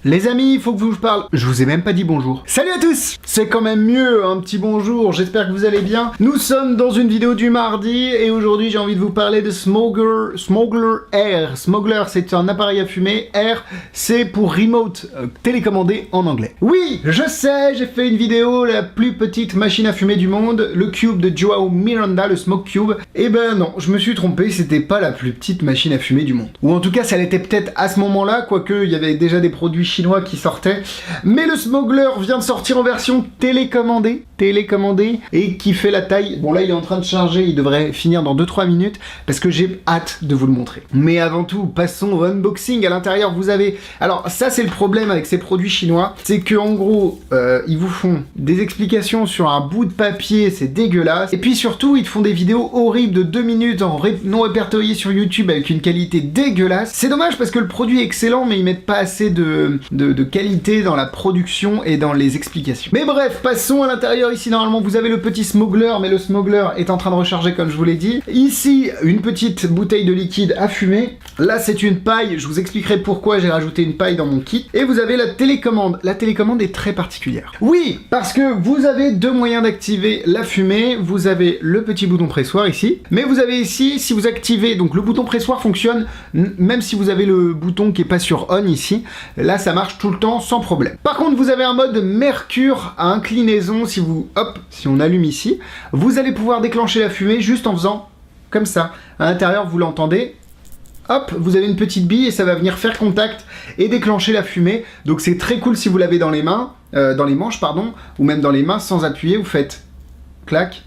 Les amis, il faut que je vous parle. Je vous ai même pas dit bonjour. Salut à tous. C'est quand même mieux, un petit bonjour. J'espère que vous allez bien. Nous sommes dans une vidéo du mardi et aujourd'hui j'ai envie de vous parler de Smoggler Air. Smoggler, c'est un appareil à fumer. Air, c'est pour remote, télécommandé en anglais. Oui, je sais, j'ai fait une vidéo, la plus petite machine à fumer du monde, le Cube de Joao Miranda, le Smoke Cube. Eh ben non, je me suis trompé, c'était pas la plus petite machine à fumer du monde. Ou en tout cas, ça l'était peut-être à ce moment-là, quoique il y avait déjà des produits chinois qui sortaient. Mais le Smoggler vient de sortir en version télécommandée, et qui fait la taille. Bon là, il est en train de charger, il devrait finir dans 2-3 minutes, parce que j'ai hâte de vous le montrer. Mais avant tout, passons au unboxing. À l'intérieur, vous avez... Alors ça, c'est le problème avec ces produits chinois, c'est que en gros, ils vous font des explications sur un bout de papier, c'est dégueulasse. Et puis surtout, ils te font des vidéos horribles de 2 minutes non répertoriées sur YouTube avec une qualité dégueulasse. C'est dommage parce que le produit est excellent, mais ils mettent pas assez de qualité dans la production et dans les explications. Mais bref, passons à l'intérieur. Ici, normalement, vous avez le petit Smoggler, mais le Smoggler est en train de recharger, comme je vous l'ai dit. Ici, une petite bouteille de liquide à fumer. Là, c'est une paille. Je vous expliquerai pourquoi j'ai rajouté une paille dans mon kit. Et vous avez la télécommande. La télécommande est très particulière. Oui, parce que vous avez deux moyens d'activer la fumée. Vous avez le petit bouton pressoir ici, mais vous avez ici, si vous activez, donc le bouton pressoir fonctionne même si vous avez le bouton qui est pas sur on ici. Là, ça marche tout le temps sans problème. Par contre, vous avez un mode mercure à inclinaison. Si on allume ici, vous allez pouvoir déclencher la fumée juste en faisant comme ça. À l'intérieur, vous l'entendez. Hop, vous avez une petite bille et ça va venir faire contact et déclencher la fumée. Donc c'est très cool si vous l'avez dans les mains, dans les manches pardon, ou même dans les mains sans appuyer. Vous faites clac,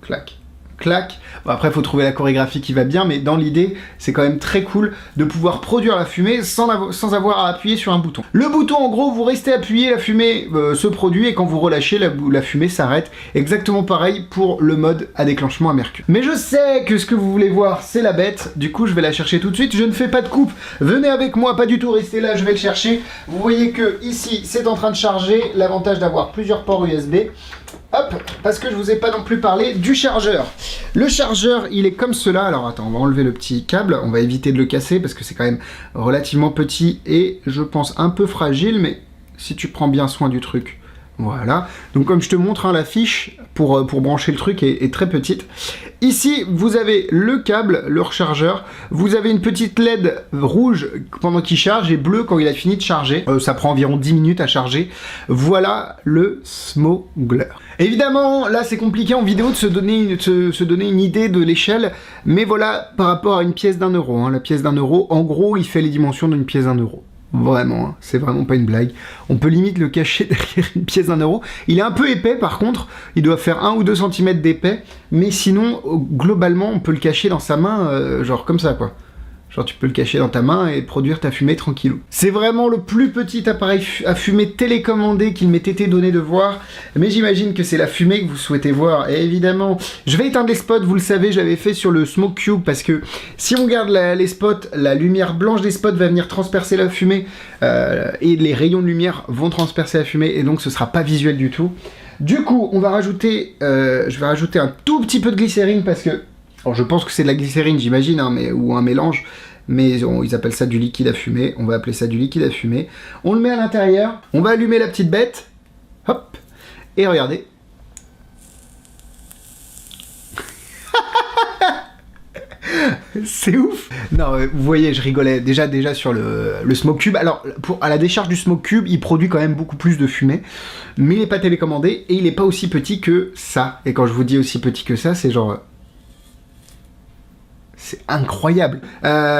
clac, clac. Bon, après, il faut trouver la chorégraphie qui va bien, mais dans l'idée, c'est quand même très cool de pouvoir produire la fumée sans avoir à appuyer sur un bouton. Le bouton, en gros, vous restez appuyé, la fumée se produit, et quand vous relâchez, la fumée s'arrête. Exactement pareil pour le mode à déclenchement à mercure. Mais je sais que ce que vous voulez voir, c'est la bête. Du coup, je vais la chercher tout de suite. Je ne fais pas de coupe. Venez avec moi, pas du tout rester là, je vais le chercher. Vous voyez que ici, c'est en train de charger. L'avantage d'avoir plusieurs ports USB. Hop, parce que je vous ai pas non plus parlé du chargeur. Le chargeur, il est comme cela. Alors attends, on va enlever le petit câble. On va éviter de le casser parce que c'est quand même relativement petit et je pense un peu fragile, mais si tu prends bien soin du truc. Voilà. Donc comme je te montre, hein, la fiche pour brancher le truc est très petite. Ici, vous avez le câble, le rechargeur. Vous avez une petite LED rouge pendant qu'il charge et bleue quand il a fini de charger. Ça prend environ 10 minutes à charger. Voilà le Smoggler. Évidemment, là c'est compliqué en vidéo de se donner une idée de l'échelle, mais voilà par rapport à une pièce d'1 euro. Hein. La pièce d'1 euro, en gros, il fait les dimensions d'une pièce d'1 euro. Vraiment, hein, c'est vraiment pas une blague. On peut limite le cacher derrière une pièce d'1 euro. Il est un peu épais par contre, il doit faire 1 ou 2 cm d'épais, mais sinon, globalement, on peut le cacher dans sa main, genre comme ça quoi. Genre tu peux le cacher dans ta main et produire ta fumée tranquillou. C'est vraiment le plus petit appareil à fumer télécommandé qu'il m'ait été donné de voir, mais j'imagine que c'est la fumée que vous souhaitez voir. Et évidemment, je vais éteindre les spots, vous le savez, j'avais fait sur le Smoke Cube, parce que si on regarde les spots, la lumière blanche des spots va venir transpercer la fumée, et les rayons de lumière vont transpercer la fumée, et donc ce sera pas visuel du tout. Du coup, on va rajouter, je vais rajouter un tout petit peu de glycérine, parce que... Alors je pense que c'est de la glycérine, j'imagine, hein, ou un mélange, mais ils appellent ça du liquide à fumer, on va appeler ça du liquide à fumer. On le met à l'intérieur, on va allumer la petite bête, hop, et regardez. C'est ouf. Non, vous voyez, je rigolais déjà sur le Smoke Cube. Alors, à la décharge du Smoke Cube, il produit quand même beaucoup plus de fumée, mais il n'est pas télécommandé, et il n'est pas aussi petit que ça. Et quand je vous dis aussi petit que ça, c'est genre... C'est incroyable.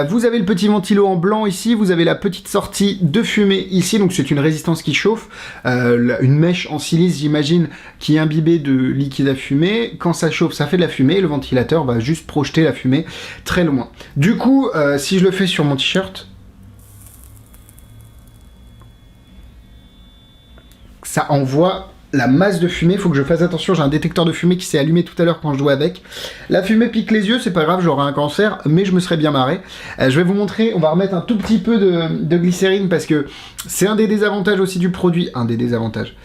Vous avez le petit ventilo en blanc ici, vous avez la petite sortie de fumée ici, donc c'est une résistance qui chauffe, une mèche en silice j'imagine qui est imbibée de liquide à fumer. Quand ça chauffe, ça fait de la fumée, et le ventilateur va juste projeter la fumée très loin. Du coup, si je le fais sur mon t-shirt, ça envoie la masse de fumée. Faut que je fasse attention, j'ai un détecteur de fumée qui s'est allumé tout à l'heure quand je jouais avec. La fumée pique les yeux, c'est pas grave, j'aurai un cancer, mais je me serais bien marré. Je vais vous montrer, on va remettre un tout petit peu de glycérine parce que c'est un des désavantages aussi du produit. Un des désavantages.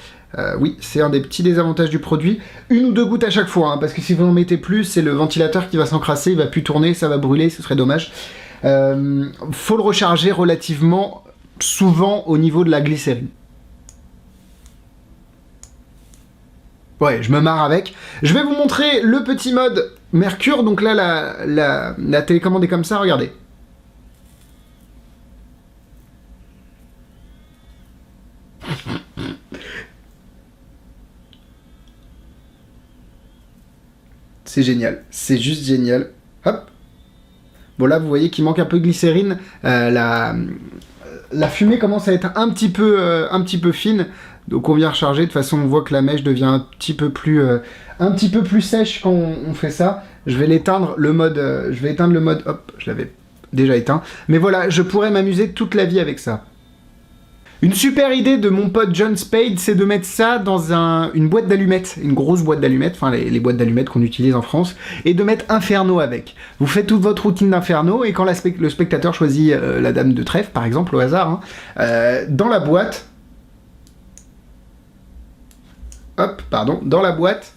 Oui, c'est un des petits désavantages du produit. 1 ou 2 gouttes à chaque fois, hein, parce que si vous en mettez plus, c'est le ventilateur qui va s'encrasser, il va plus tourner, ça va brûler, ce serait dommage. Faut le recharger relativement souvent au niveau de la glycérine. Ouais, je me marre avec. Je vais vous montrer le petit mode Mercure. Donc là, la télécommande est comme ça, regardez. C'est génial, c'est juste génial. Hop. Bon là, vous voyez qu'il manque un peu de glycérine. La fumée commence à être un petit peu fine. Donc on vient recharger, de toute façon on voit que la mèche devient un petit peu plus sèche quand on fait ça. Je vais l'éteindre, le mode, hop, je l'avais déjà éteint. Mais voilà, je pourrais m'amuser toute la vie avec ça. Une super idée de mon pote John Spade, c'est de mettre ça dans une boîte d'allumettes, une grosse boîte d'allumettes, enfin les boîtes d'allumettes qu'on utilise en France, et de mettre Inferno avec. Vous faites toute votre routine d'Inferno, et quand le spectateur choisit la dame de trèfle, par exemple, au hasard, hein, dans la boîte, dans la boîte,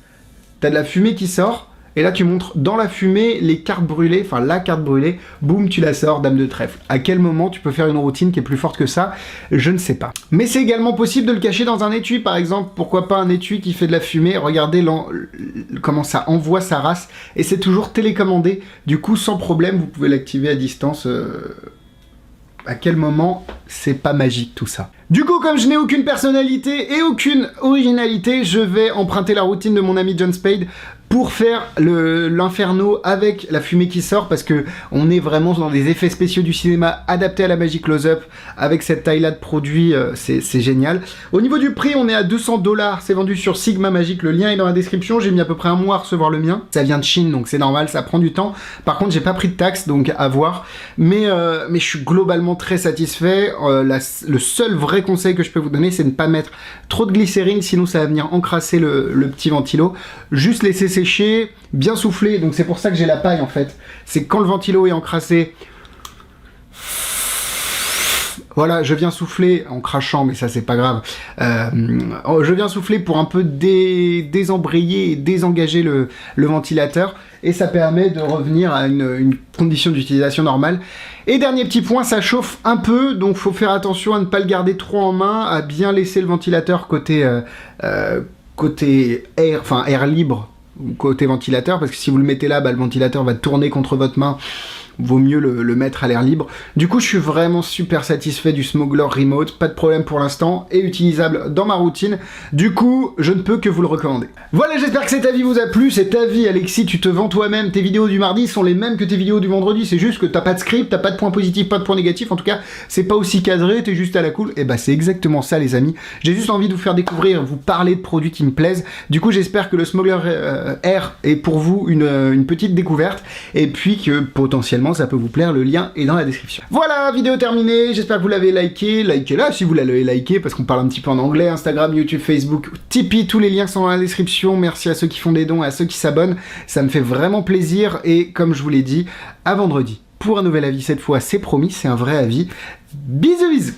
t'as de la fumée qui sort, et là tu montres dans la fumée les cartes brûlées, enfin la carte brûlée, boum, tu la sors, dame de trèfle. À quel moment tu peux faire une routine qui est plus forte que ça? Je ne sais pas. Mais c'est également possible de le cacher dans un étui, par exemple. Pourquoi pas un étui qui fait de la fumée? Regardez comment ça envoie sa race, et c'est toujours télécommandé. Du coup, sans problème, vous pouvez l'activer à distance. À quel moment c'est pas magique tout ça? Du coup, comme je n'ai aucune personnalité et aucune originalité, je vais emprunter la routine de mon ami John Spade pour faire l'inferno avec la fumée qui sort, parce que on est vraiment dans des effets spéciaux du cinéma adaptés à la magie close-up avec cette taille-là de produit, c'est génial. Au niveau du prix, on est à 200 $, c'est vendu sur Sigma Magic, le lien est dans la description, j'ai mis à peu près un mois à recevoir le mien. Ça vient de Chine, donc c'est normal, ça prend du temps. Par contre, j'ai pas pris de taxe, donc à voir. Mais je suis globalement très satisfait. Le seul vrai conseil que je peux vous donner, c'est de ne pas mettre trop de glycérine, sinon ça va venir encrasser le petit ventilo. Juste laisser sécher, bien souffler, donc c'est pour ça que j'ai la paille en fait. C'est quand le ventilo est encrassé, voilà, je viens souffler en crachant, mais ça c'est pas grave. Je viens souffler pour un peu désembrayer et désengager le ventilateur, et ça permet de revenir à une condition d'utilisation normale. Et dernier petit point, ça chauffe un peu, donc faut faire attention à ne pas le garder trop en main, à bien laisser le ventilateur côté air, enfin air libre, côté ventilateur, parce que si vous le mettez là, le ventilateur va tourner contre votre main. Vaut mieux le mettre à l'air libre. Du coup, je suis vraiment super satisfait du Smoggler Remote, pas de problème pour l'instant, et utilisable dans ma routine. Du coup, je ne peux que vous le recommander. Voilà, j'espère que cet avis vous a plu. Cet avis, Alexis, tu te vends toi-même. Tes vidéos du mardi sont les mêmes que tes vidéos du vendredi. C'est juste que t'as pas de script, t'as pas de point positif, pas de point négatif. En tout cas, c'est pas aussi cadré, t'es juste à la cool. Et bah, c'est exactement ça, les amis. J'ai juste envie de vous faire découvrir, vous parler de produits qui me plaisent. Du coup, j'espère que le Smoggler Air est pour vous une petite découverte, et puis que potentiellement ça peut vous plaire, le lien est dans la description. Voilà, vidéo terminée, j'espère que vous l'avez liké, likez-la si vous l'avez liké, parce qu'on parle un petit peu en anglais, Instagram, YouTube, Facebook, Tipeee, tous les liens sont dans la description. Merci à ceux qui font des dons et à ceux qui s'abonnent, ça me fait vraiment plaisir, et comme je vous l'ai dit, à vendredi pour un nouvel avis. Cette fois c'est promis, c'est un vrai avis. Bisous bisous.